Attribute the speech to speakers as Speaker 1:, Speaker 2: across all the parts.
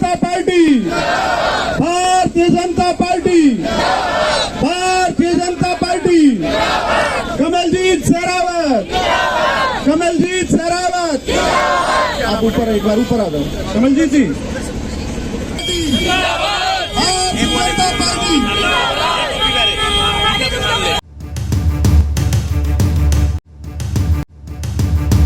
Speaker 1: जनता party, Bharatiya Janata party, Bharatiya Janata party, Kamaljeet Sherawat, Kamaljeet Sherawat. आप ऊपर एक बार ऊपर आ जाओ कमलजीत जी। भारतीय जनता पार्टी।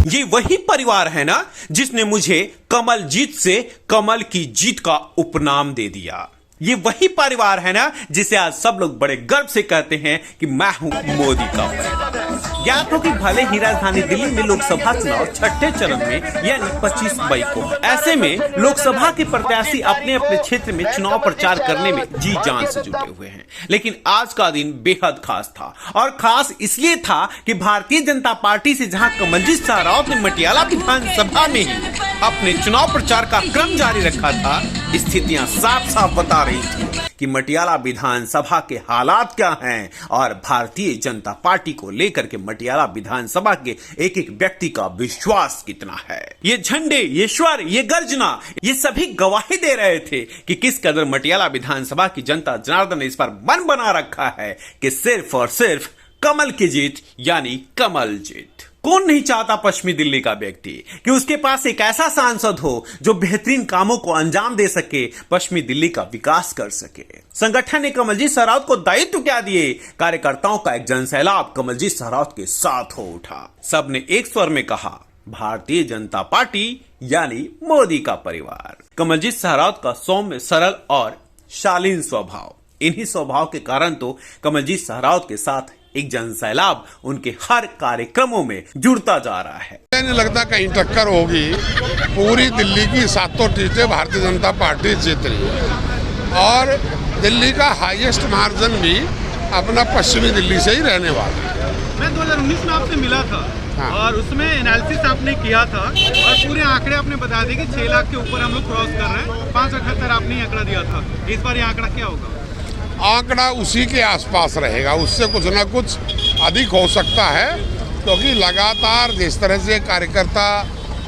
Speaker 2: ये वही परिवार है ना जिसने मुझे कमलजीत से कमल की जीत का उपनाम दे दिया। ये वही परिवार है ना जिसे आज सब लोग बड़े गर्व से कहते हैं कि मैं हूं मोदी का परिवार। ज्ञात हो कि भले ही राजधानी दिल्ली में लोकसभा चुनाव छठे चरण में यानी 25 मई को, ऐसे में लोकसभा के प्रत्याशी अपने अपने क्षेत्र में चुनाव प्रचार करने में जी जान से जुटे हुए हैं। लेकिन आज का दिन बेहद खास था, और खास इसलिए था कि भारतीय जनता पार्टी से जहां कमलजीत शेरावत ने मटियाला विधानसभा में ही अपने चुनाव प्रचार का क्रम जारी रखा था, स्थितियां साफ साफ बता रही थी कि मटियाला विधानसभा के हालात क्या हैं और भारतीय जनता पार्टी को लेकर के मटियाला विधानसभा के एक एक व्यक्ति का विश्वास कितना है। ये झंडे, ये स्वर, ये गर्जना, ये सभी गवाही दे रहे थे कि किस कदर मटियाला विधानसभा की जनता जनार्दन ने इस पर मन बना रखा है कि सिर्फ और सिर्फ कमल की जीत यानी कमल जीत। कौन नहीं चाहता पश्चिमी दिल्ली का व्यक्ति कि उसके पास एक ऐसा सांसद हो जो बेहतरीन कामों को अंजाम दे सके, पश्चिमी दिल्ली का विकास कर सके। संगठन ने कमलजीत शेरावत को दायित्व क्या दिए? कार्यकर्ताओं का एक जनसैलाब कमलजीत शेरावत के साथ हो उठा। सबने एक स्वर में कहा, भारतीय जनता पार्टी यानी मोदी का परिवार। कमलजीत शेरावत का सौम्य, सरल और शालीन स्वभाव, इन्हीं स्वभाव के कारण तो कमलजीत शेरावत के साथ एक जनसैलाब उनके हर कार्यक्रमों में जुड़ता जा रहा है।
Speaker 3: नहीं लगता कहीं टक्कर होगी। पूरी दिल्ली की सातों सीटें भारतीय जनता पार्टी जीत रही है, और दिल्ली का हाईएस्ट मार्जिन भी अपना पश्चिमी दिल्ली से ही रहने वाला है।
Speaker 4: मैं 2019 में आपसे मिला था। हाँ। और उसमें एनालिसिस आपने किया था और पूरे आंकड़े आपने बता दिए कि 6 लाख के ऊपर हम लोग क्रॉस कर रहे हैं। 578 आपने आंकड़ा दिया था। इस बार ये आंकड़ा क्या होगा?
Speaker 3: आंकड़ा उसी के आसपास रहेगा, उससे कुछ ना कुछ अधिक हो सकता है, क्योंकि लगातार जिस तरह से कार्यकर्ता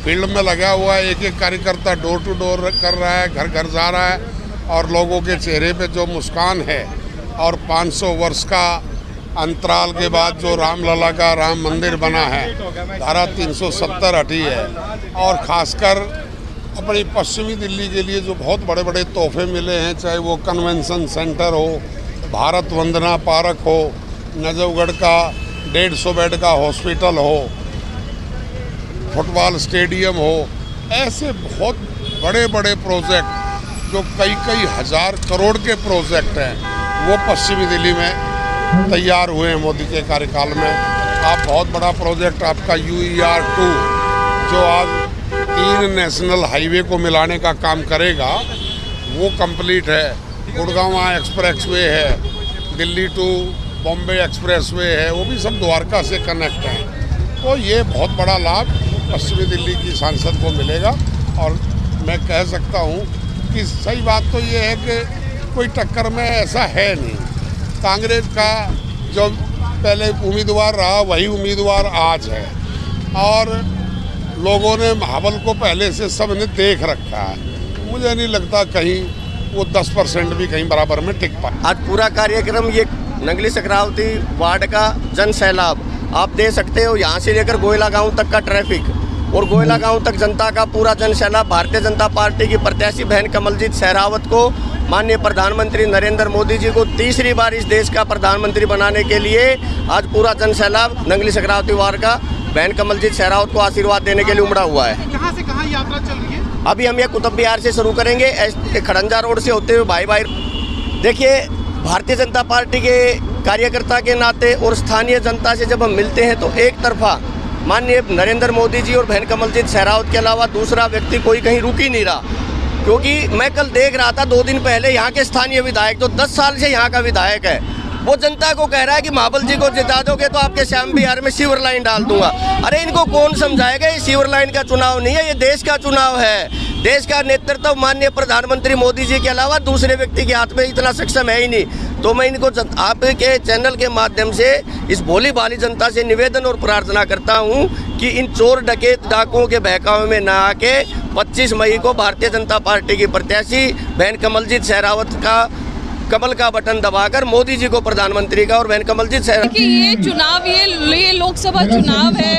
Speaker 3: फील्ड में लगा हुआ है, एक एक कार्यकर्ता डोर टू डोर कर रहा है, घर घर जा रहा है, और लोगों के चेहरे पे जो मुस्कान है, और 500 वर्ष का अंतराल के बाद जो रामलला का राम मंदिर बना है, धारा 370 हटी है, और खासकर अपनी पश्चिमी दिल्ली के लिए जो बहुत बड़े बड़े तोहफे मिले हैं, चाहे वो कन्वेंशन सेंटर हो, भारत वंदना पार्क हो, नजफगढ़ का 150 बेड का हॉस्पिटल हो, फुटबॉल स्टेडियम हो, ऐसे बहुत बड़े बड़े प्रोजेक्ट जो कई कई हजार करोड़ के प्रोजेक्ट हैं, वो पश्चिमी दिल्ली में तैयार हुए हैं मोदी के कार्यकाल में। आप बहुत बड़ा प्रोजेक्ट आपका UER-2 जो आज 3 नेशनल हाईवे को मिलाने का काम करेगा, वो कंप्लीट है। गुड़गांव एक्सप्रेसवे है, दिल्ली टू बॉम्बे एक्सप्रेसवे है, वो भी सब द्वारका से कनेक्ट हैं। तो ये बहुत बड़ा लाभ पश्चिमी दिल्ली की सांसद को मिलेगा, और मैं कह सकता हूँ कि सही बात तो ये है कि कोई टक्कर में ऐसा है नहीं। कांग्रेस का जो पहले उम्मीदवार रहा वही उम्मीदवार आज है, और लोगों ने महाबल को पहले से सबने देख रखा है। मुझे नहीं लगता कहीं वो 10% भी कहीं बराबर में टिक पाए।
Speaker 5: आज पूरा कार्यक्रम ये नंगली सक्रावती वार्ड का जन सैलाब आप दे सकते हो। यहाँ से लेकर गोयला गांव तक का ट्रैफिक, और गोयला गांव तक जनता का पूरा जन सैलाब भारतीय जनता पार्टी की प्रत्याशी बहन कमलजीत शेरावत को, माननीय प्रधानमंत्री नरेंद्र मोदी जी को तीसरी बार इस देश का प्रधानमंत्री बनाने के लिए आज पूरा जन सैलाब नंगली सक्रावती वार्ड का बहन कमलजीत शेरावत को आशीर्वाद देने के लिए उमड़ा हुआ है।
Speaker 4: कहाँ से कहाँ यात्रा चल रही है?
Speaker 5: अभी हम ये कुतुब विहार से शुरू करेंगे, खड़ंजा रोड से होते हुए भाई भाई। देखिए, भारतीय जनता पार्टी के कार्यकर्ता के नाते और स्थानीय जनता से जब हम मिलते हैं तो एक तरफा माननीय नरेंद्र मोदी जी और बहन कमलजीत शेरावत के अलावा दूसरा व्यक्ति कोई कहीं रुक ही नहीं रहा। क्योंकि मैं कल देख रहा था 2 दिन पहले यहाँ के स्थानीय विधायक जो 10 साल से यहाँ का विधायक है, वो जनता को कह रहा है कि महाबल जी को जिता दोगे तो आपके श्याम बिहार में सीवर लाइन डाल दूंगा। अरे इनको कौन समझाएगा? ये सीवर लाइन का चुनाव नहीं है, ये देश का चुनाव है। देश का नेतृत्व माननीय प्रधानमंत्री मोदी जी के अलावा दूसरे व्यक्ति के हाथ में इतना सक्षम है ही नहीं। तो मैं इनको आपके चैनल के माध्यम से इस भोली भाली जनता से निवेदन और प्रार्थना करता हूं कि इन चोर डकैत डाकुओं के बहकावे में ना आके 25 मई को भारतीय जनता पार्टी की प्रत्याशी बहन कमलजीत शेरावत का कमल का बटन दबाकर मोदी जी को प्रधानमंत्री का और बहन कमलजीत शेरावत
Speaker 6: कि ये चुनाव ये लोकसभा चुनाव है,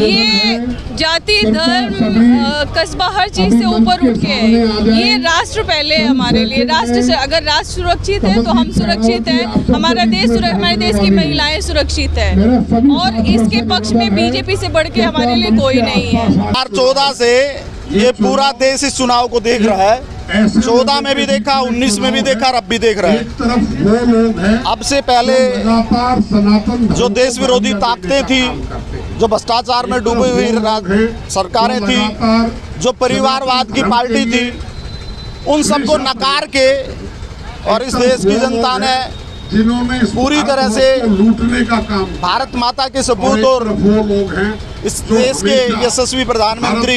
Speaker 6: ये जाति धर्म कस्बा हर चीज से ऊपर उठ के है। ये राष्ट्र पहले है हमारे लिए। राष्ट्र से अगर राष्ट्र सुरक्षित है तो हम सुरक्षित है, हमारे देश की महिलाएं सुरक्षित है और इसके पक्ष में बीजेपी से बढ़ के हमारे लिए कोई नहीं है।
Speaker 7: 2014 से ये पूरा देश इस चुनाव को देख रहा है। 14 में भी देखा, 19 में भी देखा और अब भी देख रहा है। अब से पहले जो देश विरोधी ताकतें थी, जो भ्रष्टाचार में डूबी हुई सरकारें थी, जो परिवारवाद की पार्टी थी, उन सबको नकार के और इस देश की जनता ने
Speaker 3: जिन्होंने
Speaker 7: पूरी तरह से
Speaker 3: लूटने का काम
Speaker 7: भारत माता के सपूत और
Speaker 3: वो लोग हैं
Speaker 7: इस देश के यशस्वी प्रधानमंत्री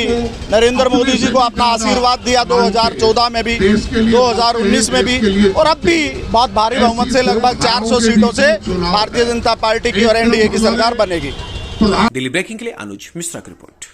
Speaker 7: नरेंद्र मोदी जी को अपना आशीर्वाद दिया 2014 में भी, 2019 में भी और अब भी बहुत भारी बहुमत से लगभग 400 सीटों से भारतीय जनता पार्टी की और एनडीए की सरकार बनेगी।
Speaker 2: दिल्ली ब्रेकिंग के लिए अनुज मिश्रा की रिपोर्ट।